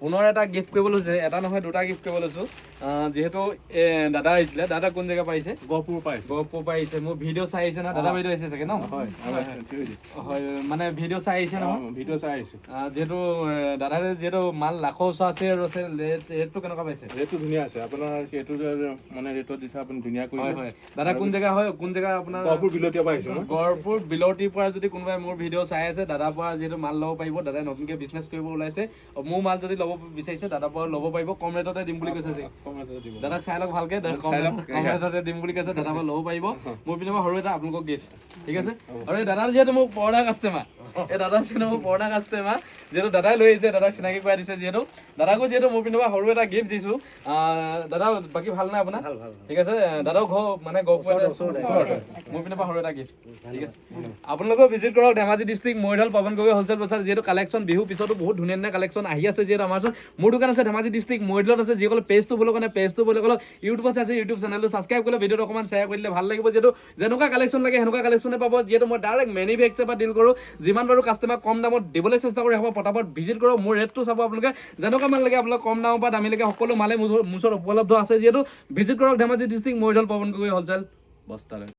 পুনৰ এটা গিফ্ট কৰিব লৈছে, এটা নহয় দুটা গিফ্ট কৰিব লৈছোঁ। যিহেতু দাদা আহিছিলে, দাদা কোন জেগা পাৰিছে? গহপুৰ পাই আহিছে। মোৰ ভিডিঅ' চাই আহিছে ন? দাদা ভিডিঅ' আহিছে চাগে ন? হয়, মানে ভিডিঅ' চাই আহিছে নহয়? ভিডিঅ' চাই আহিছোঁ। যিহেতু দাদাই যিহেতু মাল লাখৰ ওচৰ আছে আৰু আছে, ৰেটটো কেনেকুৱা পাইছে? ৰেটটো ধুনীয়া আছে আপোনাৰ, সেইটো মানে ৰেটত দিছে আপুনি ধুনীয়া কৰিছে। হয়। দাদা কোন জেগা হয়? কোন জেগা আপোনাৰ? গহপুৰ বিলতীয়া পৰা আহিছোঁ। গহপুৰ বিলতীৰ পৰা যদি কোনোবাই মোৰ ভিডিঅ' চাই আছে, দাদাৰ পৰা যিহেতু মাল ল'ব পাৰিব। দাদাই নতুনকৈ বিজনেছ কৰিব ওলাইছে। মোৰ মাল যদি ল'ব বিচাৰিছে দাদাৰ পৰা ল'ব পাৰিব। কম ৰেটতে দিম বুলি কৈছে। দাদাক চাই লওক ভালকে, কম ৰেটতে দিম বুলি কৈছে। দাদাৰ পৰা ল'ব পাৰিব। মোৰ পিনৰ পৰা সৰু এটা আপোনালোকক গিফ্ট, ঠিক আছে? আৰু এই দাদা যিহেতু মোৰ পুৰণা কাষ্টমাৰ, যিহেতু দাদাই লৈ আহিছে, দাদাক চিনাকি কৰাই দিছে। যিহেতু দাদাকো যিহেতু মোৰ পিনৰ পৰা সৰু এটা গিফ্ট দিছোঁ। দাদা বাকী ভাল নাই আপোনাৰ? ঠিক আছে। দাদাও ঘৰ মানে গহপুৰৰ ওচৰতে, মোৰ পিনৰ পৰা সৰু এটা গিফ্ট, ঠিক আছে? আপোনালোকেও ভিজিট কৰক ধেমাজি ডিষ্ট্ৰিক্ট মৰিধাল পৱন গগৈ হ'লচেল বজাৰ। যিহেতু কালেকশ্যন বিহু পিছতো বহুত ধুনীয়া ধুনীয়া কালেকশ্যন আহি আছে। যিহেতু আমাৰ ওচৰত মোৰ দোকান আছে ধেমাজি ডিষ্ট্ৰিক্ট মৰিধালত আছে। যিসকলে পেজটো ফ'ল' কৰে পেজটো ফ'ল' কৰক। ইউটিউবত আছে ইউটিউব চেনেলটো ছাবস্ক্ৰাইব কৰিলে ভিডিঅ'টো অকণমান শ্বেয়াৰ কৰি দিলে ভাল লাগিব। যিহেতু যেনেকুৱা কালেকশ্যন লাগে সেনেকুৱা কালেকশ্যনে পাব। যিহেতু মই ডাইৰেক্ট মেনুফেক্সাৰৰ পৰা ডিল কৰোঁ। যিমান পাৰোঁ কাষ্টমাৰ কম দামত দিবলৈ চেষ্টা কৰি হ'ব। পটাপট ভিজিট কৰক। মোৰ ৰেটটো চাব আপোনালোকে, যেনেকুৱা মান লাগে আপোনালোকে কম দামৰ পৰা দামীলৈকে সকলো মালে মোৰ ওচৰত উপলব্ধ আছে। যিহেতু ভিজিট কৰক ধেমাজি ডিষ্ট্ৰিক্ট মৰিধাল পৱন গগৈ হ'লচেল বস্তালৈ।